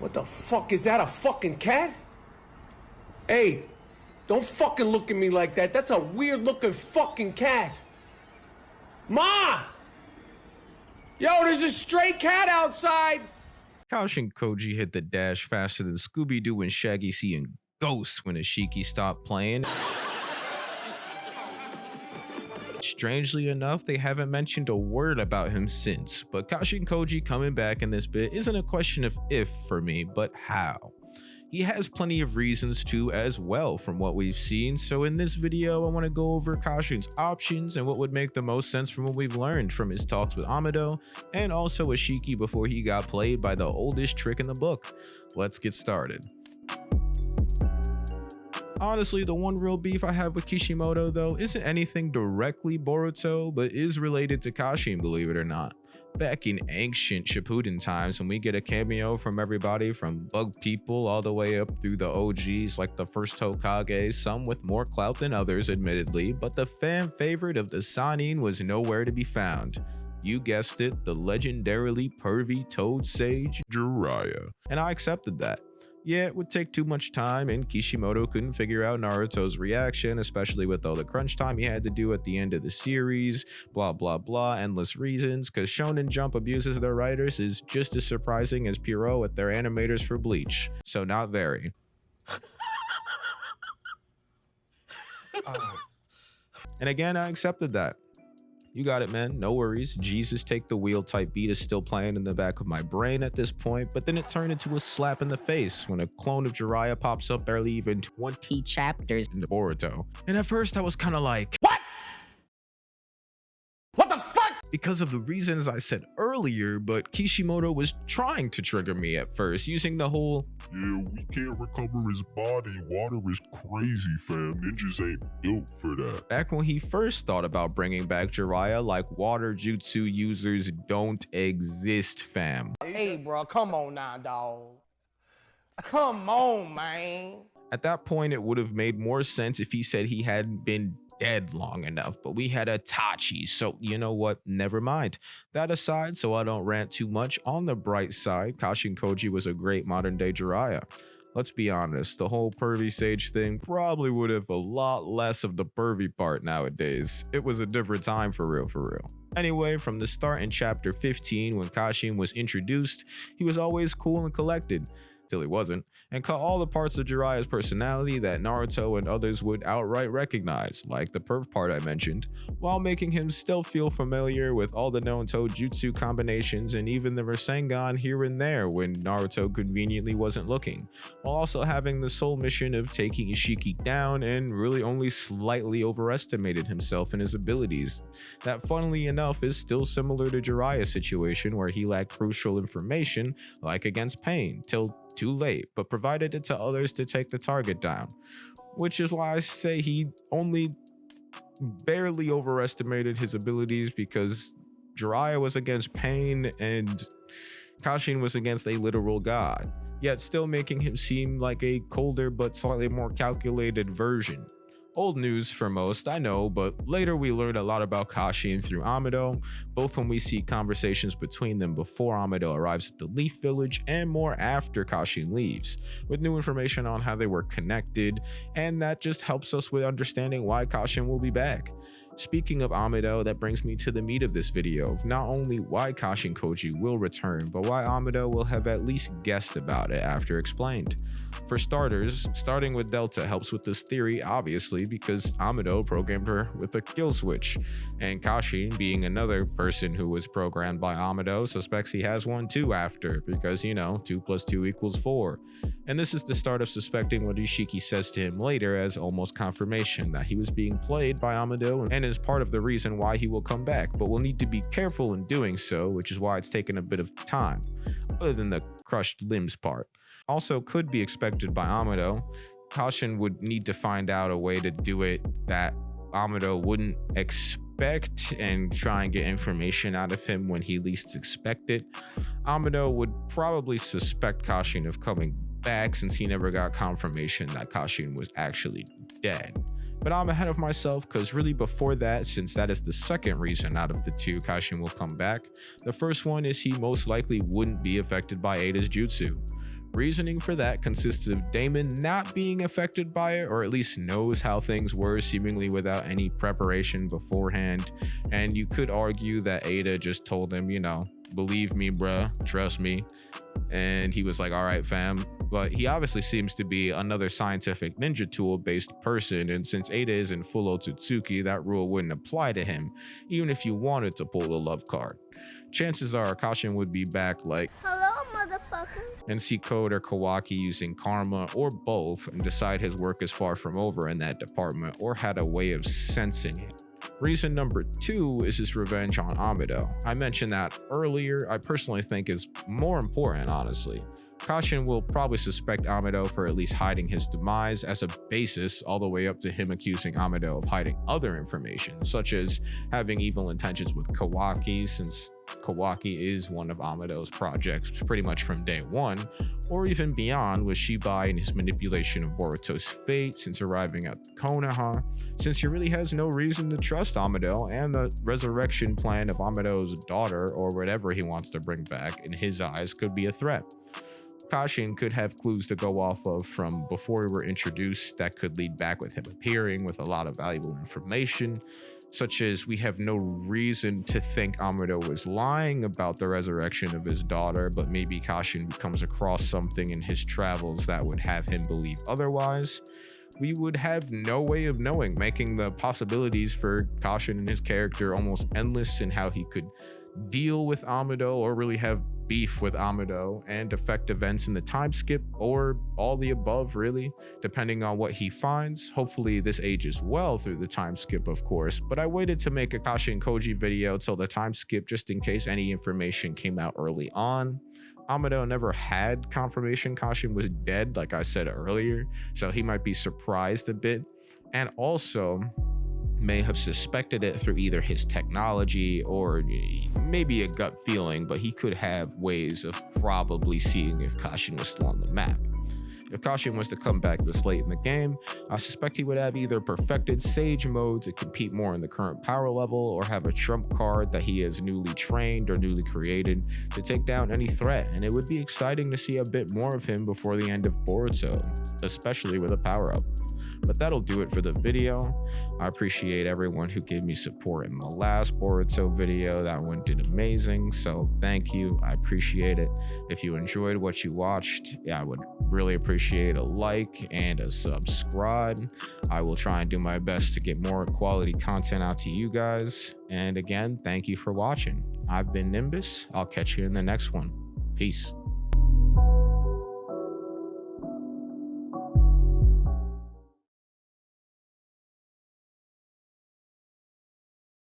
What the fuck, is that a fucking cat? Hey, don't fucking look at me like that. That's a weird looking fucking cat. Ma! Yo, there's a stray cat outside! Kashin Koji hit the dash faster than Scooby-Doo and Shaggy seeing ghosts when Ishiki stopped playing. Strangely enough, they haven't mentioned a word about him since, but Kashin Koji coming back in this bit isn't a question of if for me, but how. He has plenty of reasons to as well from what we've seen, so in this video I want to go over Kashin's options and what would make the most sense from what we've learned from his talks with Amado and also Ishiki before he got played by the oldest trick in the book. Let's get started. Honestly, the one real beef I have with Kishimoto though isn't anything directly Boruto, but is related to Kashin, believe it or not. Back in ancient Shippuden times, when we get a cameo from everybody from bug people all the way up through the OGs like the first Hokage, some with more clout than others admittedly, but the fan favorite of the Sannin was nowhere to be found. You guessed it, the legendarily pervy toad sage Jiraiya. And I accepted that. Yeah, it would take too much time and Kishimoto couldn't figure out Naruto's reaction, especially with all the crunch time he had to do at the end of the series, blah blah blah, endless reasons, cause Shonen Jump abuses their writers is just as surprising as Pierrot with their animators for Bleach, so not very. And again, I accepted that. You got it, man. No worries. Jesus take the wheel type beat is still playing in the back of my brain at this point, but then it turned into a slap in the face when a clone of Jiraiya pops up barely even 20 chapters into Boruto. And at first I was kind of like, what? What the fuck? Because of the reasons I said earlier, but Kishimoto was trying to trigger me at first, using the whole, yeah, we can't recover his body, water is crazy fam, ninjas ain't built for that. Back when he first thought about bringing back Jiraiya, like water jutsu users don't exist fam. Hey bro, come on now dawg. Come on man. At that point it would have made more sense if he said he hadn't been dead long enough, but we had Itachi, so you know what, never mind. That aside, so I don't rant too much, on the bright side, Kashin Koji was a great modern day Jiraiya. Let's be honest, the whole pervy sage thing probably would have a lot less of the pervy part nowadays. It was a different time for real. Anyway, from the start in chapter 15 when Kashin was introduced, he was always cool and collected, till he wasn't, and caught all the parts of Jiraiya's personality that Naruto and others would outright recognize, like the perv part I mentioned, while making him still feel familiar with all the known Jutsu combinations and even the Rasengan here and there when Naruto conveniently wasn't looking, while also having the sole mission of taking Ishiki down and really only slightly overestimated himself and his abilities. That funnily enough is still similar to Jiraiya's situation where he lacked crucial information like against Pain, till too late, but provided it to others to take the target down, which is why I say he only barely overestimated his abilities, because Jiraiya was against Pain and Kashin was against a literal god, yet still making him seem like a colder but slightly more calculated version. Old news for most, I know, but later we learned a lot about Kashin through Amado, both when we see conversations between them before Amado arrives at the Leaf Village and more after Kashin leaves, with new information on how they were connected, and that just helps us with understanding why Kashin will be back. Speaking of Amado, that brings me to the meat of this video, of not only why Kashin Koji will return, but why Amado will have at least guessed about it after explained. For starters, starting with Delta helps with this theory, obviously, because Amado programmed her with a kill switch, and Kashin, being another person who was programmed by Amado, suspects he has one too after, because, you know, 2 + 2 = 4. And this is the start of suspecting what Ishiki says to him later as almost confirmation that he was being played by Amado and is part of the reason why he will come back, but will need to be careful in doing so, which is why it's taken a bit of time, other than the crushed limbs part. Also could be expected by Amado, Kashin would need to find out a way to do it that Amado wouldn't expect and try and get information out of him when he least expect it. Amado would probably suspect Kashin of coming back since he never got confirmation that Kashin was actually dead. But I'm ahead of myself because really before that, since that is the second reason out of the two Kashin will come back, the first one is he most likely wouldn't be affected by Ada's jutsu. Reasoning for that consists of Damon not being affected by it, or at least knows how things were seemingly without any preparation beforehand. And you could argue that Ada just told him, you know, believe me, bruh, trust me. And he was like, all right, fam. But he obviously seems to be another scientific ninja tool based person. And since Ada isn't full Otsutsuki, that rule wouldn't apply to him, even if you wanted to pull the love card. Chances are Kashin would be back like, hello, motherfucker. And see Code or Kawaki using karma or both and decide his work is far from over in that department or had a way of sensing it. Reason number 2 is his revenge on Amado. I mentioned that earlier. I personally think is more important, honestly. Kashin will probably suspect Amado for at least hiding his demise as a basis, all the way up to him accusing Amado of hiding other information, such as having evil intentions with Kawaki, since Kawaki is one of Amado's projects pretty much from day one, or even beyond with Shibai and his manipulation of Boruto's fate since arriving at Konoha, since he really has no reason to trust Amado, and the resurrection plan of Amado's daughter, or whatever he wants to bring back, in his eyes could be a threat. Kashin could have clues to go off of from before we were introduced that could lead back with him appearing with a lot of valuable information, such as we have no reason to think Amado was lying about the resurrection of his daughter, but maybe Kashin comes across something in his travels that would have him believe otherwise. We would have no way of knowing, making the possibilities for Kashin and his character almost endless in how he could deal with Amado or really have beef with Amado and affect events in the time skip, or all the above really, depending on what he finds. Hopefully this ages well through the time skip, of course, but I waited to make a Kashin Koji video till the time skip just in case any information came out early on. Amado never had confirmation Kashin was dead, like I said earlier, so he might be surprised a bit, and also may have suspected it through either his technology or maybe a gut feeling, but he could have ways of probably seeing if Kashin was still on the map. If Kashin was to come back this late in the game, I suspect he would have either perfected Sage mode to compete more in the current power level, or have a trump card that he has newly trained or newly created to take down any threat, and it would be exciting to see a bit more of him before the end of Boruto, especially with a power-up. But that'll do it for the video. I appreciate everyone who gave me support in the last Boruto video. That one did amazing, so thank you. I appreciate it. If you enjoyed what you watched, I would really appreciate a like and a subscribe. I will try and do my best to get more quality content out to you guys. And again, thank you for watching. I've been Nimbus. I'll catch you in the next one. Peace.